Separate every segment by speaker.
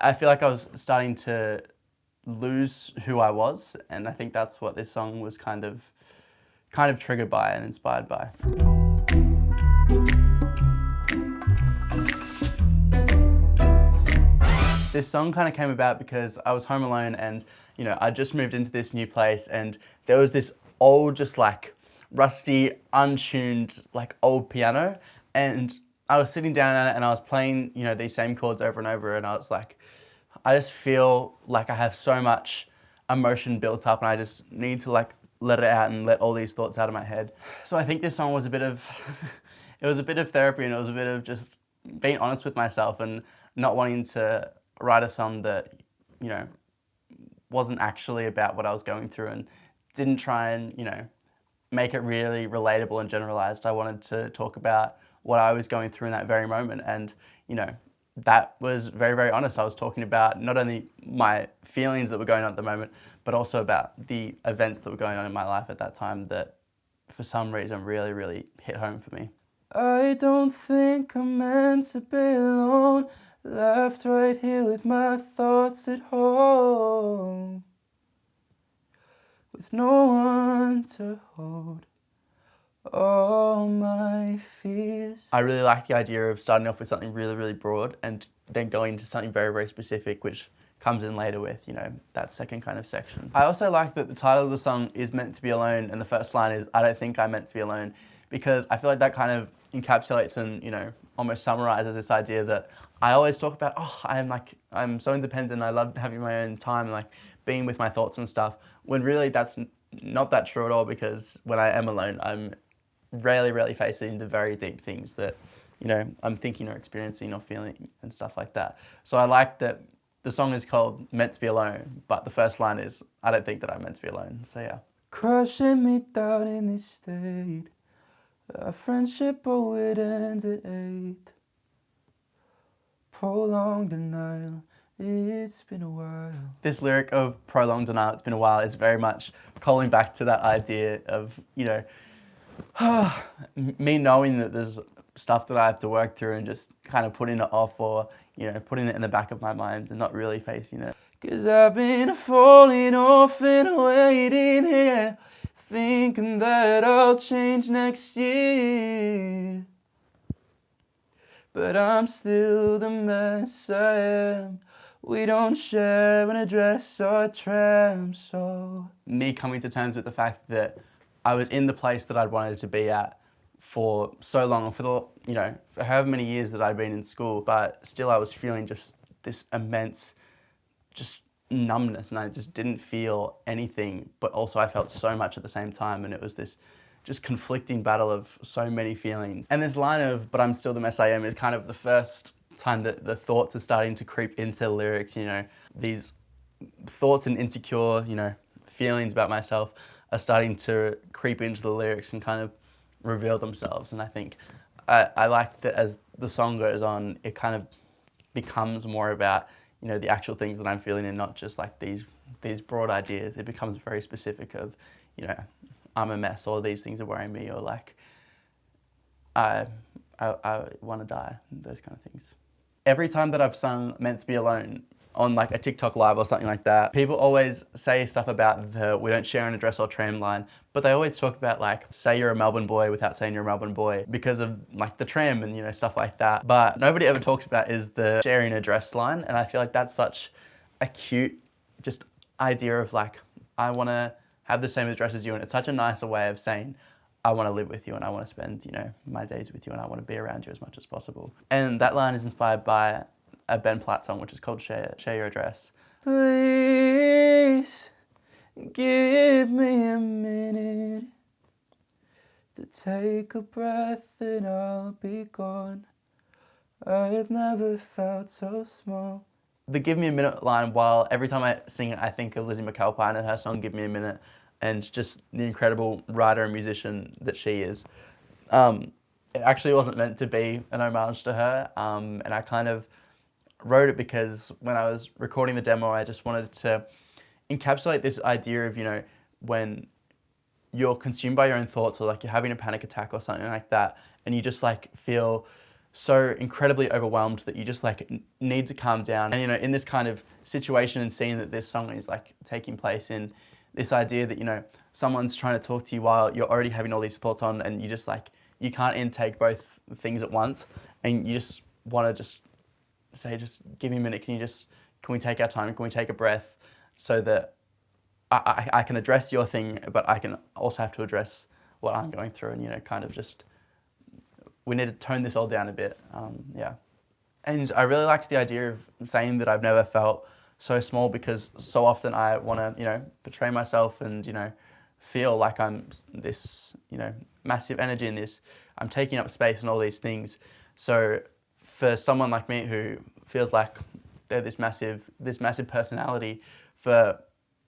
Speaker 1: I feel like I was starting to lose who I was, and I think that's what this song was kind of triggered by and inspired by. This song kind of came about because I was home alone and, you know, I just moved into this new place and there was this old, just like rusty, untuned, like old piano, and I was sitting down at it and I was playing, you know, these same chords over and over, and I was like, I just feel like I have so much emotion built up and I just need to like let it out and let all these thoughts out of my head. So I think this song was a bit of, it was a bit of therapy, and it was a bit of just being honest with myself and not wanting to write a song that, you know, wasn't actually about what I was going through and didn't try and, you know, make it really relatable and generalized. I wanted to talk about what I was going through in that very moment, and, you know, that was very, very honest. I was talking about not only my feelings that were going on at the moment, but also about the events that were going on in my life at that time that for some reason really, really hit home for me. I don't think I'm meant to be alone, left right here with my thoughts at home, with no one to hold all my fears. I really like the idea of starting off with something really, really broad and then going into something very, very specific, which comes in later with, you know, that second kind of section. I also like that the title of the song is Meant to Be Alone, and the first line is, I don't think I'm meant to be alone, because I feel like that kind of encapsulates and, you know, almost summarizes this idea that I always talk about, oh, I'm so independent, I love having my own time, and like being with my thoughts and stuff, when really that's not that true at all, because when I am alone, I'm rarely facing the very deep things that, you know, I'm thinking or experiencing or feeling and stuff like that. So I like that the song is called Meant to Be Alone, but the first line is, I don't think that I'm meant to be alone. So yeah. Crushing me down in this state, our friendship, oh, it ends at 8. Prolonged denial, it's been a while. This lyric of prolonged denial, it's been a while, is very much calling back to that idea of, you know, me knowing that there's stuff that I have to work through and just kind of putting it off, or, you know, putting it in the back of my mind and not really facing it. 'Cause I've been falling off and waiting here, thinking that I'll change next year. But I'm still the mess I am. We don't share an address or a tram, so... Me coming to terms with the fact that I was in the place that I'd wanted to be at for so long, for the, you know, for however many years that I'd been in school, but still I was feeling just this immense, just numbness, and I just didn't feel anything, but also I felt so much at the same time, and it was this just conflicting battle of so many feelings. And this line of, but I'm still the mess I am, is kind of the first time that the thoughts are starting to creep into the lyrics, you know, these thoughts and insecure, you know, feelings about myself are starting to creep into the lyrics and kind of reveal themselves. And I think I like that as the song goes on, it kind of becomes more about, you know, the actual things that I'm feeling and not just like these broad ideas. It becomes very specific of, you know, I'm a mess, or these things are worrying me, or like I want to die, those kind of things. Every time that I've sung Meant to Be Alone on like a TikTok live or something like that, people always say stuff about the we don't share an address or tram line, but they always talk about like, say you're a Melbourne boy without saying you're a Melbourne boy because of like the tram and, you know, stuff like that. But nobody ever talks about is the sharing address line, and I feel like that's such a cute just idea of like, I want to have the same address as you, and it's such a nicer way of saying I want to live with you and I want to spend, you know, my days with you and I want to be around you as much as possible. And that line is inspired by a Ben Platt song, which is called Share Your Address. Please give me a minute to take a breath and I'll be gone. I've never felt so small. The Give Me a Minute line, while every time I sing it, I think of Lizzie McAlpine and her song Give Me a Minute, and just the incredible writer and musician that she is. It actually wasn't meant to be an homage to her, and I kind of wrote it because when I was recording the demo, I just wanted to encapsulate this idea of, you know, when you're consumed by your own thoughts, or like you're having a panic attack or something like that, and you just like feel so incredibly overwhelmed that you just like need to calm down. And you know, in this kind of situation and scene that this song is like taking place in, this idea that, you know, someone's trying to talk to you while you're already having all these thoughts on, and you just like, you can't intake both things at once, and you just want to just say, just give me a minute, can we take our time, can we take a breath, so that I can address your thing, but I can also have to address what I'm going through, and, you know, kind of just, we need to tone this all down a bit, yeah. And I really liked the idea of saying that I've never felt so small, because so often I want to, you know, portray myself and, you know, feel like I'm this, you know, massive energy in this, I'm taking up space and all these things. So for someone like me who feels like they're this massive personality, for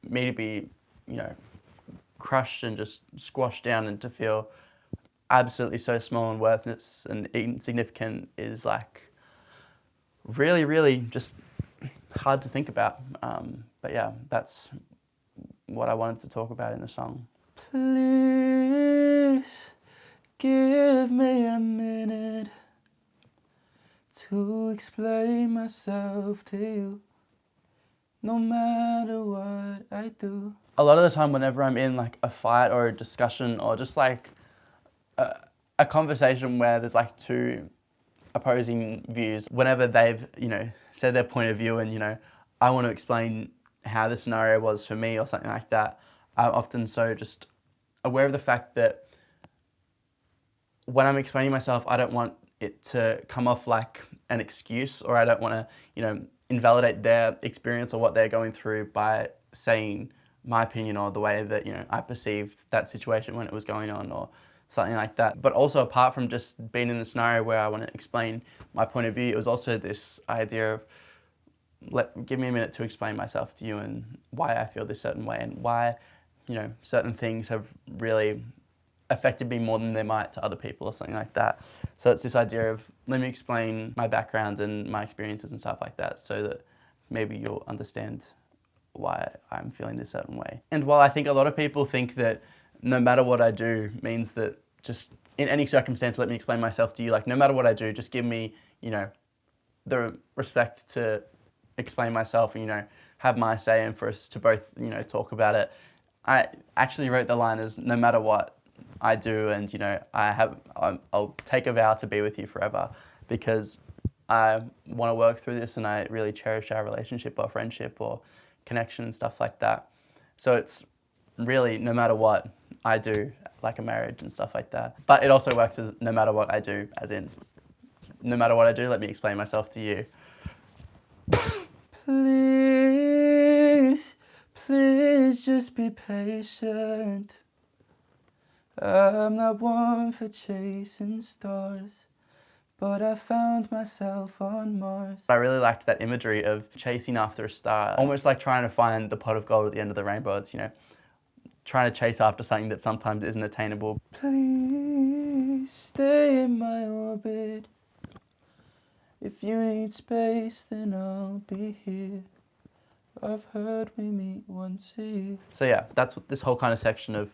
Speaker 1: me to be, you know, crushed and just squashed down and to feel absolutely so small and worthless and insignificant is like really, really just hard to think about. But yeah, that's what I wanted to talk about in the song. Please give me a minute to explain myself to you, no matter what I do. A lot of the time whenever I'm in like a fight or a discussion or just like a conversation where there's like two opposing views, whenever they've, you know, said their point of view and, you know, I want to explain how the scenario was for me or something like that, I'm often so just aware of the fact that when I'm explaining myself, I don't want it to come off like an excuse, or I don't want to, you know, invalidate their experience or what they're going through by saying my opinion or the way that, you know, I perceived that situation when it was going on or something like that. But also, apart from just being in the scenario where I want to explain my point of view, it was also this idea of give me a minute to explain myself to you and why I feel this certain way and why, you know, certain things have really affected me more than they might to other people or something like that. So it's this idea of let me explain my background and my experiences and stuff like that, so that maybe you'll understand why I'm feeling this certain way. And while I think a lot of people think that no matter what I do means that just in any circumstance, let me explain myself to you, like no matter what I do, just give me, you know, the respect to explain myself and, you know, have my say and for us to both, you know, talk about it. I actually wrote the line as no matter what I do, and, you know, I'll take a vow to be with you forever, because I want to work through this and I really cherish our relationship or friendship or connection and stuff like that. So it's really no matter what I do, like a marriage and stuff like that. But it also works as no matter what I do, as in no matter what I do, let me explain myself to you. Please, please just be patient. I'm not one for chasing stars, but I found myself on Mars. I really liked that imagery of chasing after a star, almost like trying to find the pot of gold at the end of the rainbow. It's, you know, trying to chase after something that sometimes isn't attainable. Please stay in my orbit. If you need space, then I'll be here. I've heard we meet once a year. So yeah, that's what this whole kind of section of,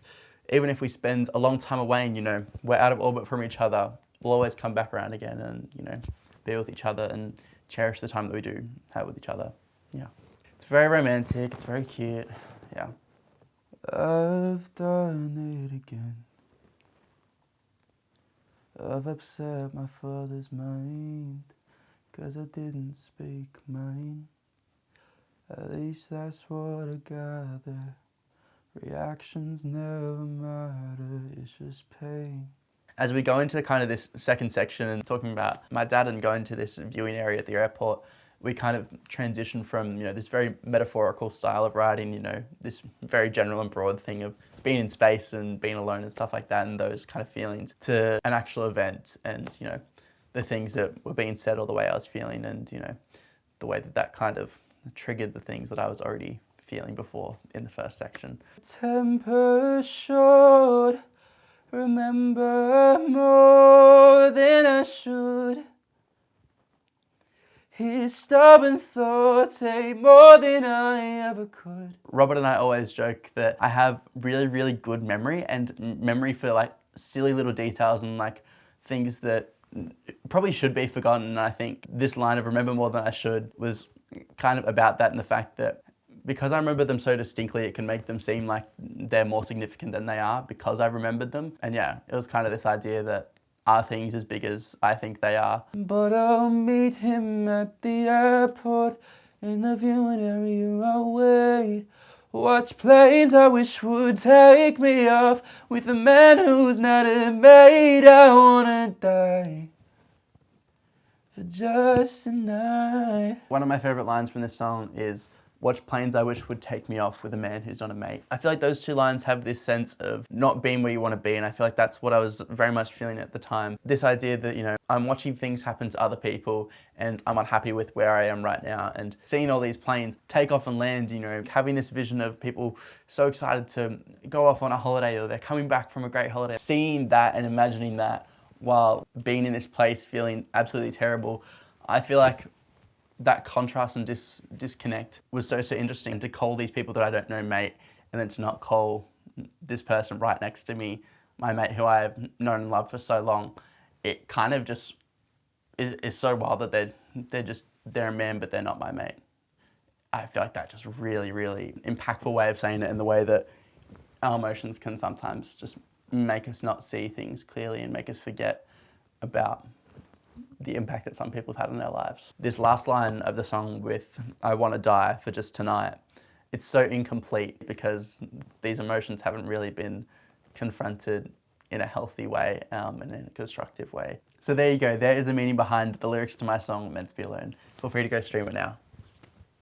Speaker 1: even if we spend a long time away and, you know, we're out of orbit from each other, we'll always come back around again and, you know, be with each other and cherish the time that we do have with each other. Yeah. It's very romantic, it's very cute, yeah. I've done it again. I've upset my father's mind, 'cause I didn't speak mine. At least that's what I gather. Reactions never matter, it's just pain. As we go into kind of this second section and talking about my dad and going to this viewing area at the airport, we kind of transition from, you know, this very metaphorical style of writing, you know, this very general and broad thing of being in space and being alone and stuff like that and those kind of feelings, to an actual event and, you know, the things that were being said or the way I was feeling and, you know, the way that that kind of triggered the things that I was already feeling before in the first section. Temper short, remember more than I should. His stubborn thoughts ate more than I ever could. Robert and I always joke that I have really, really good memory, and memory for like silly little details and like things that probably should be forgotten. And I think this line of remember more than I should was kind of about that, and the fact that because I remember them so distinctly, it can make them seem like they're more significant than they are because I remembered them. And yeah, it was kind of this idea that are things as big as I think they are? But I'll meet him at the airport in the viewing area away. Watch planes I wish would take me off with a man who's not a mate. I wanna die for just a night. One of my favorite lines from this song is, watch planes I wish would take me off with a man who's not a mate. I feel like those two lines have this sense of not being where you want to be, and I feel like that's what I was very much feeling at the time. This idea that, you know, I'm watching things happen to other people and I'm unhappy with where I am right now, and seeing all these planes take off and land, you know, having this vision of people so excited to go off on a holiday or they're coming back from a great holiday. Seeing that and imagining that while being in this place feeling absolutely terrible, I feel like that contrast and disconnect was so interesting. To call these people that I don't know mate, and then to not call this person right next to me my mate who I have known and loved for so long, it kind of just is so wild that they're a man but they're not my mate. I feel like that's just really impactful way of saying it, in the way that our emotions can sometimes just make us not see things clearly and make us forget about the impact that some people have had on their lives. This last line of the song with I want to die for just tonight, it's so incomplete because these emotions haven't really been confronted in a healthy way and in a constructive way. So there you go, there is the meaning behind the lyrics to my song Meant to Be Alone. Feel free to go stream it now.